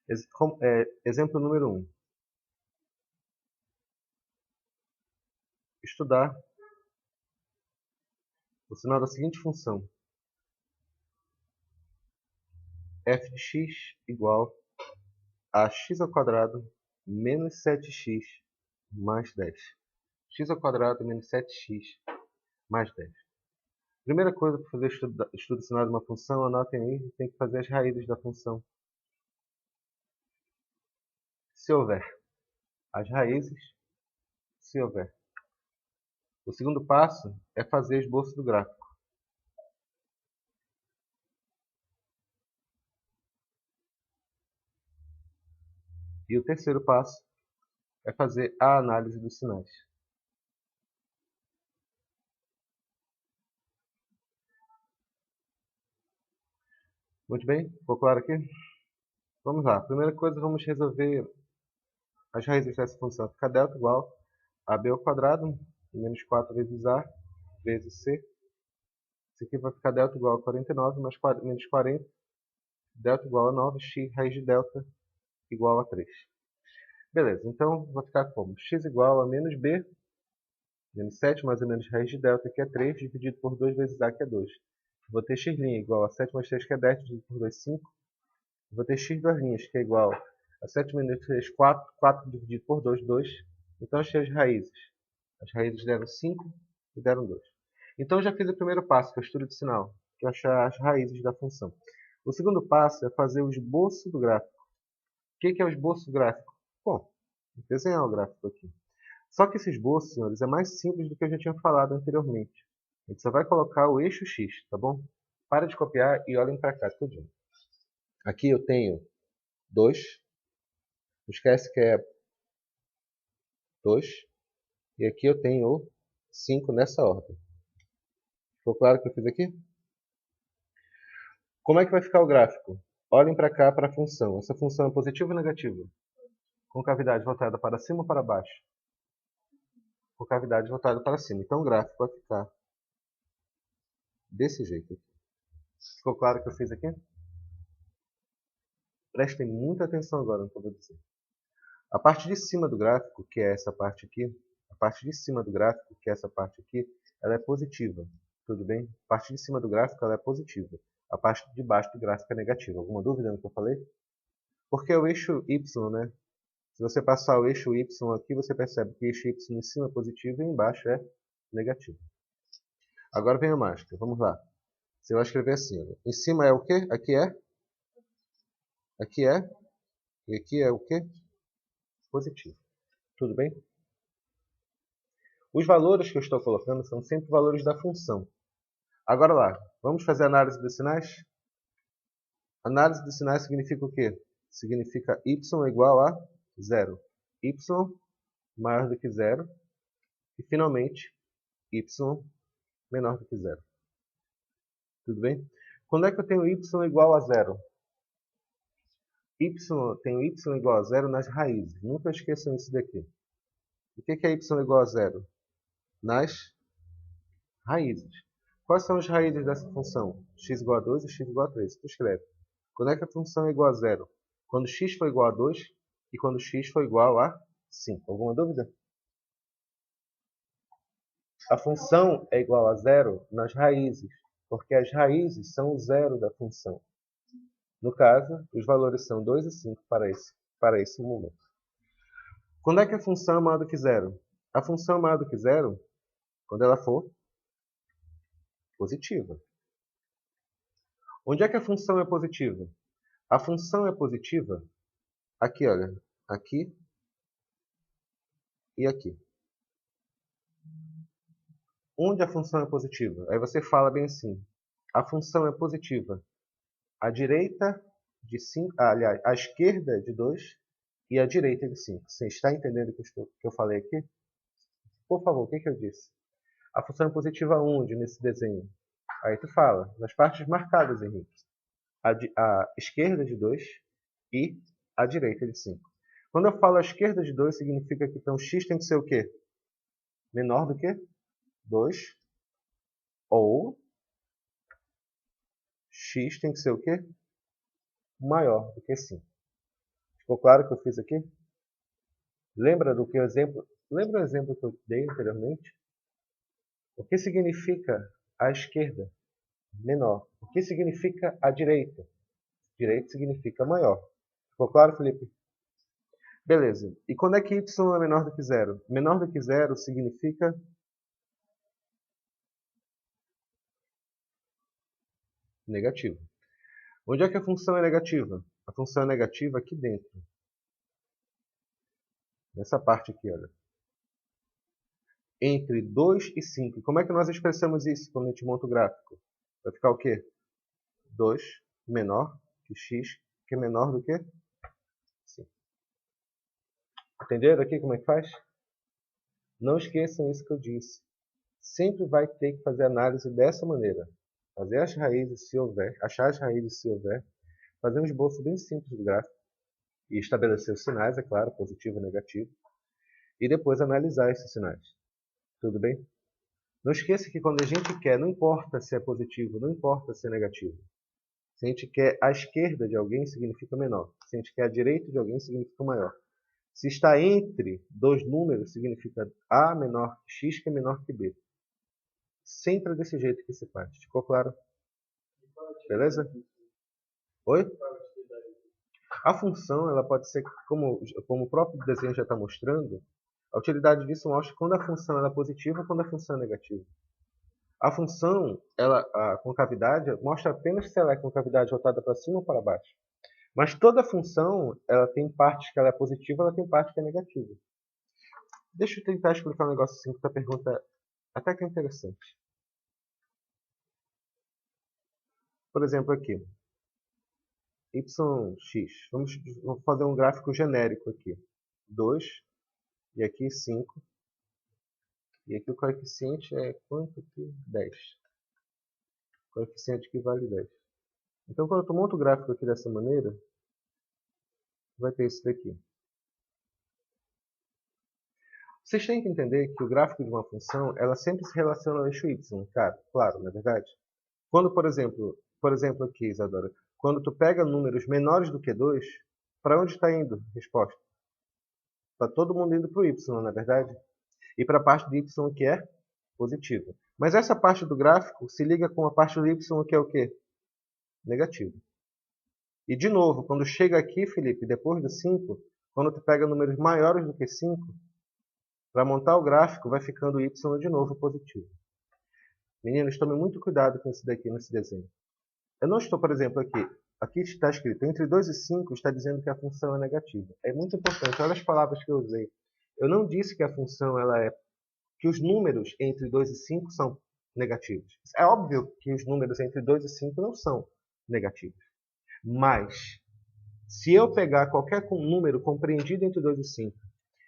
Exemplo número 1. Estudar o sinal da seguinte função: f de x igual a x ao quadrado menos 7x mais 10. X ao quadrado menos 7x mais 10. Primeira coisa para fazer estudo do sinal de uma função, anotem aí, tem que fazer as raízes da função. Se houver. As raízes, se houver. O segundo passo é fazer esboço do gráfico. E o terceiro passo é fazer a análise dos sinais. Muito bem? Ficou claro aqui? Vamos lá. Primeira coisa, vamos resolver as raízes dessa função. Fica delta igual a b ao quadrado, menos 4 vezes a, vezes c. Isso aqui vai ficar delta igual a 49, mais menos 40. Delta igual a 9, x raiz de delta igual a 3. Beleza, então vai ficar como? X igual a menos b, menos 7 mais ou menos raiz de delta, que é 3, dividido por 2 vezes a, que é 2. Vou ter x' igual a 7 mais 3, que é 10, dividido por 2, 5. Vou ter x duas linhas, que é igual a 7 menos 3, 4. 4 dividido por 2, 2. Então achei as raízes. As raízes deram 5 e deram 2. Então eu já fiz o primeiro passo, que é o estudo de sinal, que é achar as raízes da função. O segundo passo é fazer o esboço do gráfico. O que é o esboço gráfico? Bom, vou desenhar o gráfico aqui. Só que esse esboço, senhores, é mais simples do que eu já tinha falado anteriormente. A gente só vai colocar o eixo X, tá bom? Para de copiar e olhem para cá tudinho. Aqui eu tenho 2. Não esquece que é 2. E aqui eu tenho 5 nessa ordem. Ficou claro o que eu fiz aqui? Como é que vai ficar o gráfico? Olhem para cá para a função. Essa função é positiva ou negativa? Concavidade voltada para cima ou para baixo? Concavidade voltada para cima. Então o gráfico vai ficar desse jeito aqui. Ficou claro o que eu fiz aqui? Prestem muita atenção agora no que eu vou dizer. A parte de cima do gráfico, que é essa parte aqui, a parte de cima do gráfico, que é essa parte aqui, ela é positiva. Tudo bem? A parte de cima do gráfico ela é positiva. A parte de baixo do gráfico é negativa. Alguma dúvida no que eu falei? Porque é o eixo Y, né? Se você passar o eixo Y aqui, você percebe que o eixo Y em cima é positivo e embaixo é negativo. Agora vem a mágica. Vamos lá. Você vai escrever assim. Ó. Em cima é o quê? Aqui é? Aqui é? E aqui é o quê? Positivo. Tudo bem? Os valores que eu estou colocando são sempre valores da função. Agora lá, vamos fazer a análise dos sinais? Análise dos sinais significa o quê? Significa y igual a zero. Y maior do que zero. E, finalmente, y menor do que zero. Tudo bem? Quando é que eu tenho y igual a zero? Tenho y igual a zero nas raízes. Nunca esqueçam isso daqui. O que é y igual a zero? Nas raízes. Quais são as raízes dessa função? X igual a 2 e x igual a 3. Tu escreve. Quando é que a função é igual a zero? Quando x for igual a 2 e quando x for igual a 5. Alguma dúvida? A função é igual a zero nas raízes, porque as raízes são o zero da função. No caso, os valores são 2 e 5 para esse momento. Quando é que a função é maior do que zero? A função é maior do que zero quando ela for positiva. Onde é que a função é positiva? A função é positiva aqui, olha, aqui e aqui. Onde a função é positiva? Aí você fala bem assim, a função é positiva à direita de 5, aliás, à esquerda de 2 e à direita de 5. Você está entendendo o que eu falei aqui? Por favor, o que eu disse? A função é positiva onde nesse desenho? Aí tu fala, nas partes marcadas, Henrique. À esquerda de 2 e à direita de 5. Quando eu falo à esquerda de 2, significa que então x tem que ser o quê? Menor do que 2 ou x tem que ser o quê? Maior do que 5. Ficou claro o que eu fiz aqui? Lembra o exemplo que eu dei anteriormente? O que significa a esquerda? Menor. O que significa a direita? Direita significa maior. Ficou claro, Felipe? Beleza. E quando é que y é menor do que zero? Menor do que zero significa negativo. Onde é que a função é negativa? A função é negativa aqui dentro. Nessa parte aqui, olha. Entre 2 e 5. Como é que nós expressamos isso quando a gente monta o gráfico? Vai ficar o quê? 2 menor que x, que é menor do que 5. Entenderam aqui como é que faz? Não esqueçam isso que eu disse. Sempre vai ter que fazer análise dessa maneira. Fazer as raízes se houver, achar as raízes se houver, fazer um esboço bem simples do gráfico e estabelecer os sinais, é claro, positivo e negativo, e depois analisar esses sinais. Tudo bem? Não esqueça que quando a gente quer, não importa se é positivo, não importa se é negativo. Se a gente quer a esquerda de alguém, significa menor. Se a gente quer a direita de alguém, significa maior. Se está entre dois números, significa A menor que X, que é menor que B. Sempre é desse jeito que se faz. Ficou claro? Beleza? Oi? A função, ela pode ser, como o próprio desenho já está mostrando, a utilidade disso mostra quando a função ela é positiva ou quando a função é negativa. A função, a concavidade, mostra apenas se ela é concavidade voltada para cima ou para baixo. Mas toda função, ela tem partes que ela é positiva, ela tem partes que é negativa. Deixa eu tentar explicar um negócio assim, que a pergunta até que é interessante. Por exemplo, aqui. Yx. Vamos fazer um gráfico genérico aqui. 2, e aqui 5. E aqui o coeficiente é quanto aqui? 10. O coeficiente que vale 10. Então, quando eu monto o gráfico aqui dessa maneira, vai ter esse daqui. Vocês têm que entender que o gráfico de uma função, ela sempre se relaciona ao eixo y, claro, não é verdade? Quando, por exemplo aqui, Isadora, quando tu pega números menores do que 2, para onde está indo a resposta? Está todo mundo indo para o y, não é verdade? E para a parte de y que é positiva. Mas essa parte do gráfico se liga com a parte do y que é o quê? Negativo. E de novo, quando chega aqui, Felipe, depois do 5, quando tu pega números maiores do que 5, para montar o gráfico vai ficando y de novo positivo. Meninos, tomem muito cuidado com isso daqui nesse desenho. Eu não estou, por exemplo, aqui está escrito entre 2 e 5, está dizendo que a função é negativa. É muito importante, olha as palavras que eu usei. Eu não disse que a função que os números entre 2 e 5 são negativos. É óbvio que os números entre 2 e 5 não são negativos. Mas, se eu pegar qualquer número compreendido entre 2 e 5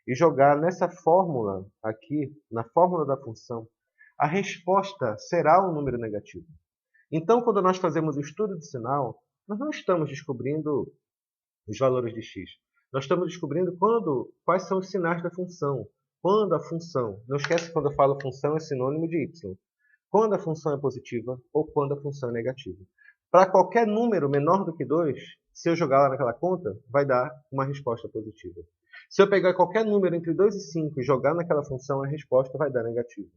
e jogar nessa fórmula aqui, na fórmula da função, a resposta será um número negativo. Então, quando nós fazemos o estudo de sinal, nós não estamos descobrindo os valores de x. Nós estamos descobrindo quais são os sinais da função. Quando a função, não esquece que quando eu falo função é sinônimo de y. Quando a função é positiva ou quando a função é negativa. Para qualquer número menor do que 2, se eu jogar lá naquela conta, vai dar uma resposta positiva. Se eu pegar qualquer número entre 2 e 5 e jogar naquela função, a resposta vai dar negativa.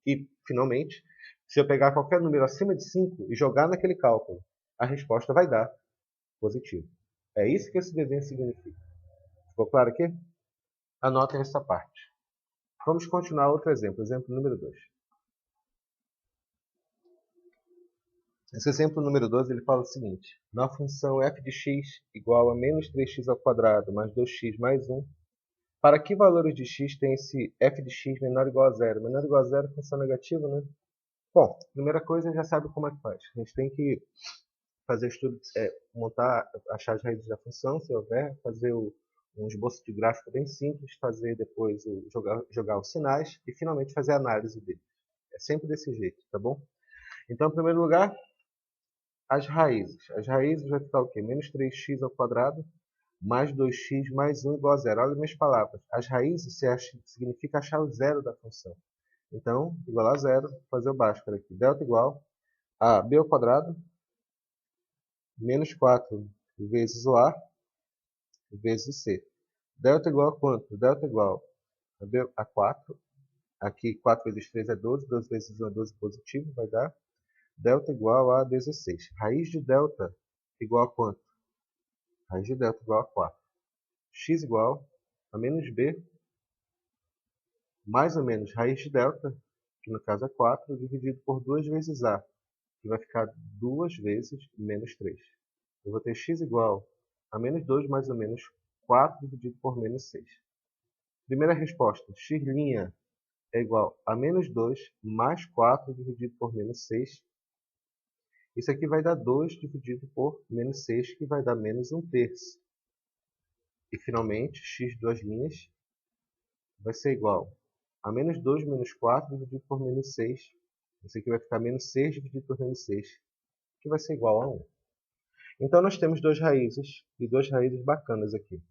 E, finalmente, se eu pegar qualquer número acima de 5 e jogar naquele cálculo, a resposta vai dar positiva. É isso que esse desenho significa. Ficou claro aqui? Anotem essa parte. Vamos continuar outro exemplo. Exemplo número 2. Esse exemplo número 2 ele fala o seguinte. Na função f de x igual a menos 3x ao quadrado mais 2x mais 1, para que valores de x tem esse f de x menor ou igual a zero? Menor ou igual a zero é função negativa, né? Bom, primeira coisa, já sabe como é que faz. A gente tem que fazer estudo, montar, achar as raízes da função, se houver, fazer um esboço de gráfico bem simples, fazer depois jogar os sinais e finalmente fazer a análise dele. É sempre desse jeito, tá bom? Então, em primeiro lugar, as raízes. As raízes vai ficar o quê? Menos 3x ao quadrado mais 2x mais 1 igual a zero. Olha as minhas palavras. As raízes significa achar o zero da função. Então, igual a zero, vou fazer o básico aqui. Delta igual a b ao quadrado menos 4 vezes o a vezes o C. Delta igual a quanto? Delta igual a 4. Aqui 4 vezes 3 é 12. 12 vezes 1 é 12 positivo. Vai dar delta igual a 16. Raiz de delta igual a quanto? Raiz de delta igual a 4. X igual a menos B mais ou menos raiz de delta, que no caso é 4, dividido por 2 vezes A, que vai ficar 2 vezes menos 3. Eu vou ter x igual a menos 2 mais ou menos 4 dividido por menos 6. Primeira resposta, x' é igual a menos 2 mais 4 dividido por menos 6. Isso aqui vai dar 2 dividido por menos 6, que vai dar menos 1/3. E finalmente, x' vai ser igual a menos 2 menos 4 dividido por menos 6. Isso aqui vai ficar menos 6 dividido por menos 6, que vai ser igual a 1. Então, nós temos duas raízes, e duas raízes bacanas aqui.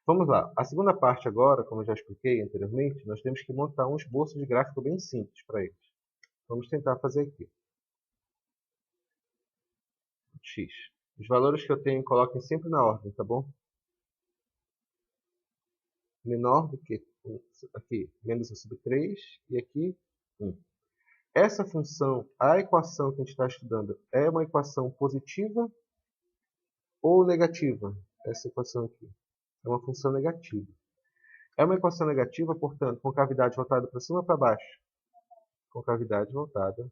Vamos lá. A segunda parte agora, como eu já expliquei anteriormente, nós temos que montar um esboço de gráfico bem simples para eles. Vamos tentar fazer aqui. X. Os valores que eu tenho, coloquem sempre na ordem, tá bom? Menor do que aqui, menos 1 sobre 3, e aqui 1. Essa função, a equação que a gente está estudando, é uma equação positiva ou negativa? Essa equação aqui é uma função negativa. É uma equação negativa, portanto, com cavidade voltada para cima ou para baixo? Com cavidade voltada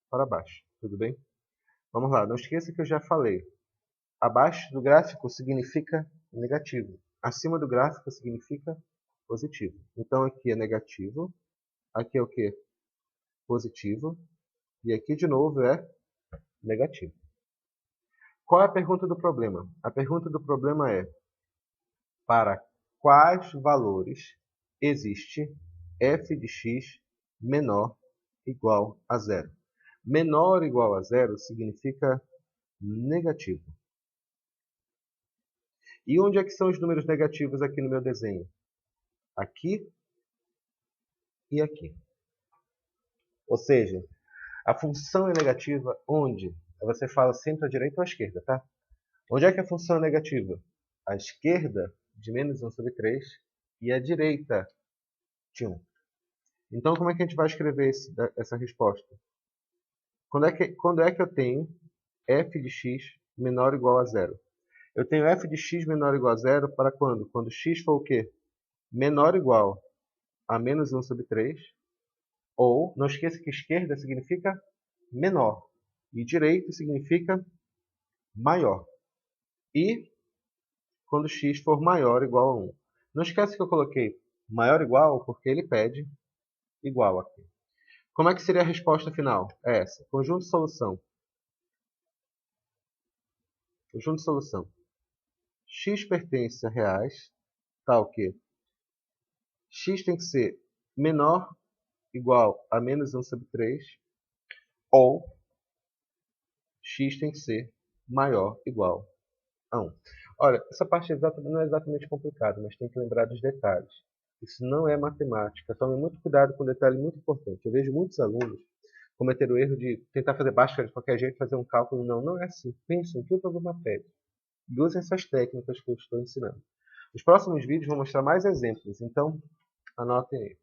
para baixo. Tudo bem? Vamos lá. Não esqueça que eu já falei. Abaixo do gráfico significa negativo. Acima do gráfico significa positivo. Então, aqui é negativo. Aqui é o quê? Positivo. E aqui, de novo, é negativo. Qual é a pergunta do problema? A pergunta do problema é: para quais valores existe f de x menor igual a zero? Menor igual a zero significa negativo. E onde é que são os números negativos aqui no meu desenho? Aqui e aqui. Ou seja, a função é negativa onde? Você fala sempre à direita ou à esquerda, tá? Onde é que a função é negativa? À esquerda de menos 1 sobre 3 e à direita de 1. Então, como é que a gente vai escrever essa resposta? Quando é que eu tenho f de x menor ou igual a zero? Eu tenho f de x menor ou igual a zero para quando? Quando x for o quê? Menor ou igual a menos 1 sobre 3. Ou, não esqueça que esquerda significa menor. E direita significa maior. E quando x for maior ou igual a 1. Não esqueça que eu coloquei maior ou igual porque ele pede igual aqui. Como é que seria a resposta final? É essa. Conjunto de solução. Conjunto de solução. X pertence a reais. Tá o quê? X tem que ser menor ou igual a menos 1 sobre 3. Ou x tem que ser maior ou igual a 1. Olha, essa parte não é exatamente complicada, mas tem que lembrar dos detalhes. Isso não é matemática. Tome muito cuidado com um detalhe muito importante. Eu vejo muitos alunos cometer o erro de tentar fazer básica de qualquer jeito, fazer um cálculo. Não, não é assim. Pense o que o problema pede. E use essas técnicas que eu estou ensinando. Os próximos vídeos vão mostrar mais exemplos, então anotem aí.